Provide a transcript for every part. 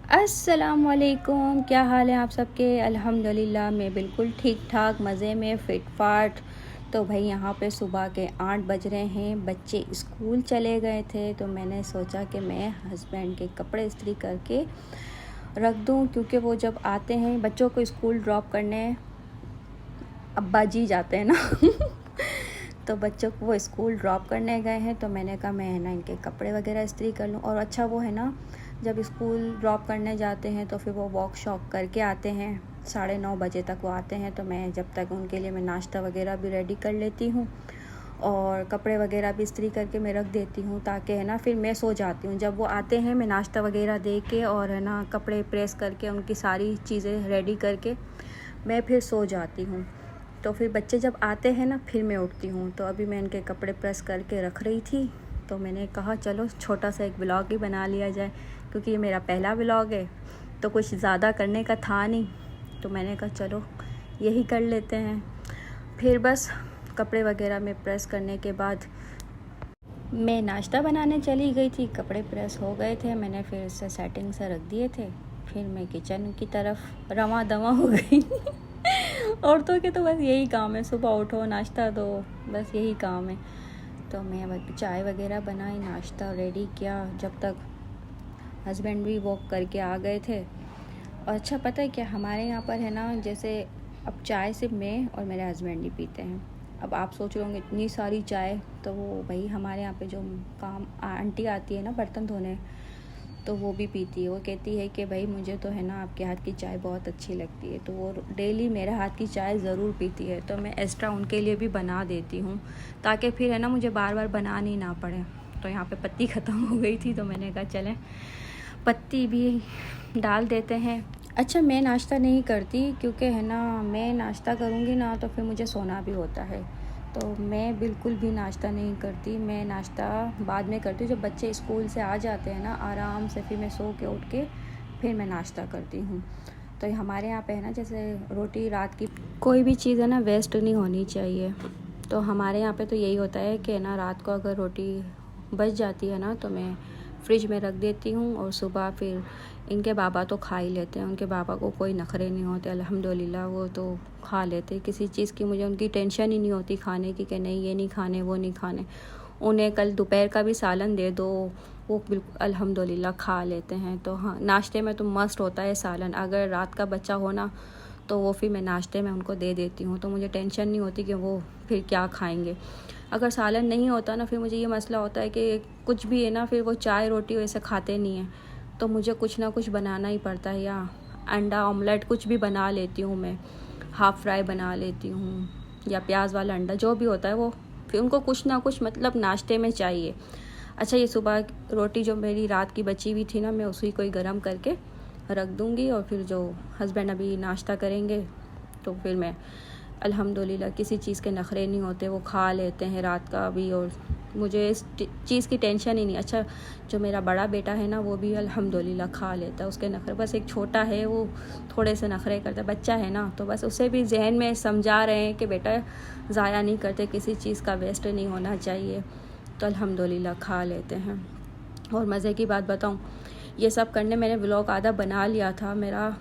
अस्सलामुअलैकुम, क्या हाल है आप सबके। अल्हम्दुलिल्लाह मैं बिल्कुल ठीक ठाक, मज़े में, फिट फाट। तो भाई यहाँ पे सुबह के 8 बज रहे हैं, बच्चे स्कूल चले गए थे। तो मैंने सोचा कि मैं हस्बैंड के कपड़े इस्त्री करके रख दूँ, क्योंकि वो जब आते हैं बच्चों को स्कूल ड्रॉप करने अब्बा जी जाते हैं ना तो बच्चों को वो स्कूल ड्रॉप करने गए हैं। तो मैंने कहा मैं ना इनके कपड़े वगैरह इस्त्री कर लूँ। और अच्छा वो है ना, जब स्कूल ड्रॉप करने जाते हैं तो फिर वो वॉक शॉक करके आते हैं, 9:30 बजे तक वो आते हैं। तो मैं जब तक उनके लिए मैं नाश्ता वगैरह भी रेडी कर लेती हूँ और कपड़े वगैरह भी इस्त्री करके मैं रख देती हूँ, ताकि है ना फिर मैं सो जाती हूँ। जब वो आते हैं मैं नाश्ता वगैरह दे के और है ना कपड़े प्रेस करके उनकी सारी चीज़ें रेडी करके मैं फिर सो जाती हूँ। तो फिर बच्चे जब आते हैं ना फिर मैं उठती हूँ। तो अभी मैं इनके कपड़े प्रेस करके रख रही थी, तो मैंने कहा चलो छोटा सा एक व्लॉग ही बना लिया जाए, क्योंकि ये मेरा पहला व्लॉग है तो कुछ ज़्यादा करने का था नहीं। तो मैंने कहा चलो यही कर लेते हैं। फिर बस कपड़े वगैरह में प्रेस करने के बाद मैं नाश्ता बनाने चली गई थी। कपड़े प्रेस हो गए थे, मैंने फिर इससे सेटिंग से रख दिए थे। फिर मैं किचन की तरफ रवां दवा हो गई औरतों के तो बस यही काम है, सुबह उठो नाश्ता दो, बस यही काम है। तो मैं चाय वगैरह बनाई, नाश्ता रेडी किया, जब तक हस्बैंड भी वॉक करके आ गए थे। और अच्छा पता है क्या, हमारे यहाँ पर है ना, जैसे अब चाय सिर्फ मैं और मेरे हस्बैंड ही पीते हैं। अब आप सोच रहे होंगे इतनी सारी चाय, तो वो भाई हमारे यहाँ पे जो काम आंटी आती है ना बर्तन धोने, तो वो भी पीती है। वो कहती है कि भाई मुझे तो है ना आपके हाथ की चाय बहुत अच्छी लगती है। तो वो डेली मेरे हाथ की चाय ज़रूर पीती है, तो मैं एक्स्ट्रा उनके लिए भी बना देती हूँ, ताकि फिर है ना मुझे बार बार बनानी ना पड़े। तो यहाँ पे पत्ती ख़त्म हो गई थी, तो मैंने कहा चलें पत्ती भी डाल देते हैं। अच्छा मैं नाश्ता नहीं करती, क्योंकि है ना मैं नाश्ता करूँगी ना तो फिर मुझे सोना भी होता है। तो मैं बिल्कुल भी नाश्ता नहीं करती, मैं नाश्ता बाद में करती हूँ। जब बच्चे स्कूल से आ जाते हैं ना आराम से, फिर मैं सो के उठ के फिर मैं नाश्ता करती हूँ। तो हमारे यहाँ पे है ना, जैसे रोटी रात की कोई भी चीज़ है ना वेस्ट नहीं होनी चाहिए। तो हमारे यहाँ पे तो यही होता है कि ना रात को अगर रोटी बच जाती है ना तो मैं फ्रिज में रख देती हूँ, और सुबह फिर इनके बाबा तो खा ही लेते हैं। उनके बाबा को कोई नखरे नहीं होते अल्हम्दुलिल्लाह, वो तो खा लेते। किसी चीज़ की मुझे उनकी टेंशन ही नहीं होती खाने की, कि नहीं ये नहीं खाने वो नहीं खाने। उन्हें कल दोपहर का भी सालन दे दो, वो बिल्कुल अल्हम्दुलिल्लाह खा लेते हैं। तो हाँ, नाश्ते में तो मस्त होता है सालन। अगर रात का बचा हो ना तो वो फिर मैं नाश्ते में उनको दे देती हूँ, तो मुझे टेंशन नहीं होती कि वो फिर क्या खाएंगे। अगर सालन नहीं होता ना, फिर मुझे ये मसला होता है कि कुछ भी है ना, फिर वो चाय रोटी वैसे खाते नहीं हैं, तो मुझे कुछ ना कुछ बनाना ही पड़ता है। या अंडा ऑमलेट कुछ भी बना लेती हूँ मैं, हाफ़ फ्राई बना लेती हूँ, या प्याज वाला अंडा, जो भी होता है वो फिर उनको कुछ ना कुछ मतलब नाश्ते में चाहिए। अच्छा ये सुबह रोटी जो मेरी रात की बची हुई थी ना, मैं उसी को ही गर्म करके रख दूँगी, और फिर जो हस्बैंड अभी नाश्ता करेंगे तो फिर मैं अल्हम्दुलिल्लाह किसी चीज़ के नखरे नहीं होते, वो खा लेते हैं रात का भी, और मुझे इस चीज़ की टेंशन ही नहीं। अच्छा जो मेरा बड़ा बेटा है ना वो भी अल्हम्दुलिल्लाह खा लेता है, उसके नखरे, बस एक छोटा है वो थोड़े से नखरे करता है, बच्चा है ना, तो बस उसे भी जहन में समझा रहे हैं कि बेटा ज़ाया नहीं करते, किसी चीज़ का वेस्ट नहीं होना चाहिए। तो अल्हम्दुलिल्लाह खा लेते हैं। और मज़े की बात बताऊँ, ये सब करने मैंने व्लॉग आधा बना लिया था, मेरा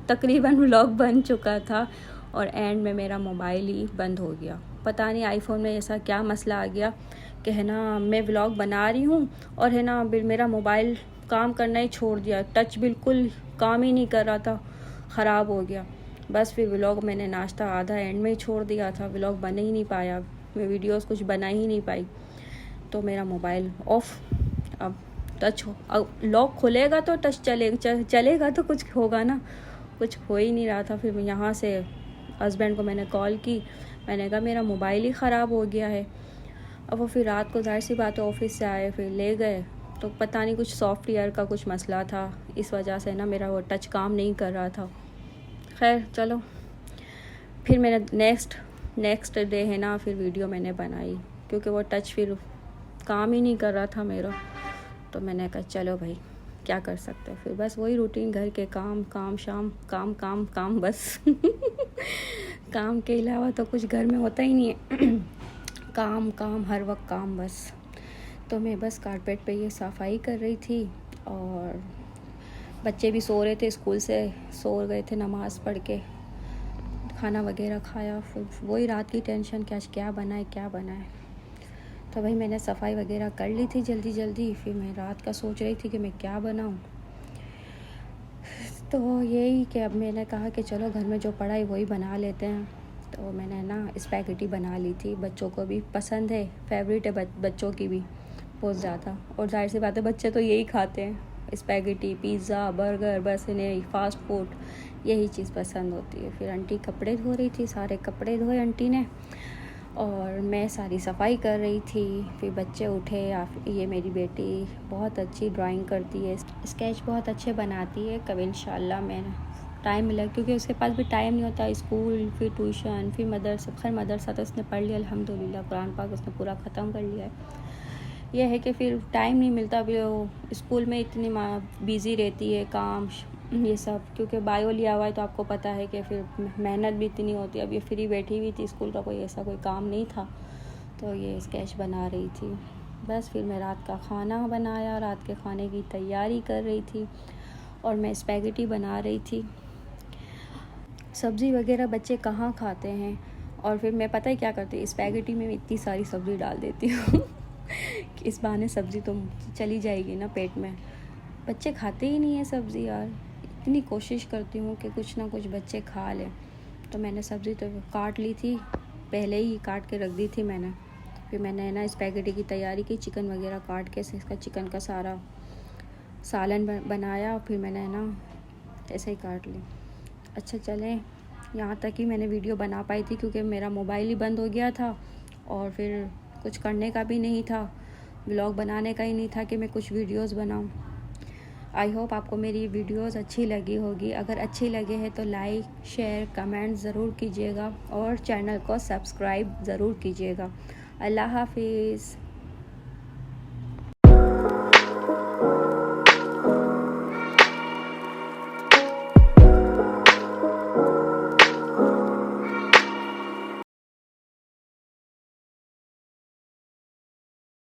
तकरीबन व्लॉग बन चुका था, और एंड में मेरा मोबाइल ही बंद हो गया। पता नहीं आईफोन में ऐसा क्या मसला आ गया कि है ना मैं व्लॉग बना रही हूँ और है ना मेरा मोबाइल काम करना ही छोड़ दिया, टच बिल्कुल काम ही नहीं कर रहा था, ख़राब हो गया। बस फिर व्लॉग मैंने नाश्ता आधा एंड में ही छोड़ दिया था, व्लॉग बन ही नहीं पाया, मैं वीडियोस कुछ बना ही नहीं पाई। तो मेरा मोबाइल ऑफ, अब टच हो, अब लॉक खुलेगा तो टच चलेगा तो कुछ होगा ना, कुछ हो ही नहीं रहा था। फिर यहाँ से हस्बैंड को मैंने कॉल की, मैंने कहा मेरा मोबाइल ही ख़राब हो गया है। अब वो फिर रात को ज़ाहिर सी बात है ऑफिस से आए, फिर ले गए, तो पता नहीं कुछ सॉफ्टवेयर का कुछ मसला था, इस वजह से ना मेरा वो टच काम नहीं कर रहा था। खैर चलो, फिर मैंने नेक्स्ट डे है ना फिर वीडियो मैंने बनाई, क्योंकि वो टच फिर काम ही नहीं कर रहा था मेरा। तो मैंने कहा चलो भाई क्या कर सकते हैं, फिर बस वही रूटीन, घर के काम, काम शाम, काम काम काम बस काम के अलावा तो कुछ घर में होता ही नहीं है काम काम, हर वक्त काम बस। तो मैं बस कारपेट पे ये सफाई कर रही थी, और बच्चे भी सो रहे थे, स्कूल से सो गए थे नमाज़ पढ़ के। खाना वगैरह खाया, फिर वही रात की टेंशन कि आज क्या बनाए क्या बनाए। तो भाई मैंने सफाई वगैरह कर ली थी जल्दी जल्दी। फिर मैं रात का सोच रही थी कि मैं क्या बनाऊँ। तो यही कि अब मैंने कहा कि चलो घर में जो पड़ा है वही बना लेते हैं। तो मैंने ना स्पैगेटी बना ली थी। बच्चों को भी पसंद है, फेवरेट है बच्चों की भी बहुत ज़्यादा। और जाहिर सी बात है बच्चे तो यही खाते हैं, स्पैगेटी, पिज़्ज़ा, बर्गर, बस इन्हें फास्ट फूड यही चीज़ पसंद होती है। फिर आंटी कपड़े धो रही थी, सारे कपड़े धोए आंटी ने, और मैं सारी सफाई कर रही थी। फिर बच्चे उठे। ये मेरी बेटी बहुत अच्छी ड्राइंग करती है, स्केच बहुत अच्छे बनाती है। कभी इंशाल्लाह मैं टाइम मिला, क्योंकि उसके पास भी टाइम नहीं होता, स्कूल फिर ट्यूशन फिर मदरसा। खैर मदरसा तो उसने पढ़ लिया अल्हम्दुलिल्लाह, कुरान पाक उसने पूरा ख़त्म कर लिया है। यह है कि फिर टाइम नहीं मिलता। अभी वो स्कूल में इतनी बिज़ी रहती है, काम ये सब, क्योंकि बायो लिया हुआ है तो आपको पता है कि फिर मेहनत भी इतनी होती है। अब ये फ्री बैठी हुई थी, स्कूल का कोई ऐसा कोई काम नहीं था, तो ये स्केच बना रही थी। बस फिर मैं रात का खाना बनाया, रात के खाने की तैयारी कर रही थी, और मैं स्पैगेटी बना रही थी। सब्ज़ी वगैरह बच्चे कहाँ खाते हैं। और फिर मैं पता है क्या करती हूँ, स्पैगेटी में इतनी सारी सब्ज़ी डाल देती हूँ कि इस बहाने सब्ज़ी तो चली जाएगी ना पेट में। बच्चे खाते ही नहीं है सब्ज़ी यार। इतनी कोशिश करती हूँ कि कुछ ना कुछ बच्चे खा लें। तो मैंने सब्ज़ी तो काट ली थी, पहले ही काट के रख दी थी मैंने। फिर मैंने ना स्पैगेटी की तैयारी की, चिकन वगैरह काट के इसका चिकन का सारा सालन बनाया। फिर मैंने ना ऐसे ही काट ली। अच्छा चलें, यहाँ तक ही मैंने वीडियो बना पाई थी, क्योंकि मेरा मोबाइल ही बंद हो गया था और फिर कुछ करने का भी नहीं था, व्लॉग बनाने का ही नहीं था कि मैं कुछ वीडियोस बनाऊं। आई होप आपको मेरी वीडियोस अच्छी लगी होगी। अगर अच्छी लगे हैं तो लाइक शेयर कमेंट ज़रूर कीजिएगा, और चैनल को सब्सक्राइब ज़रूर कीजिएगा। अल्लाह हाफिज़।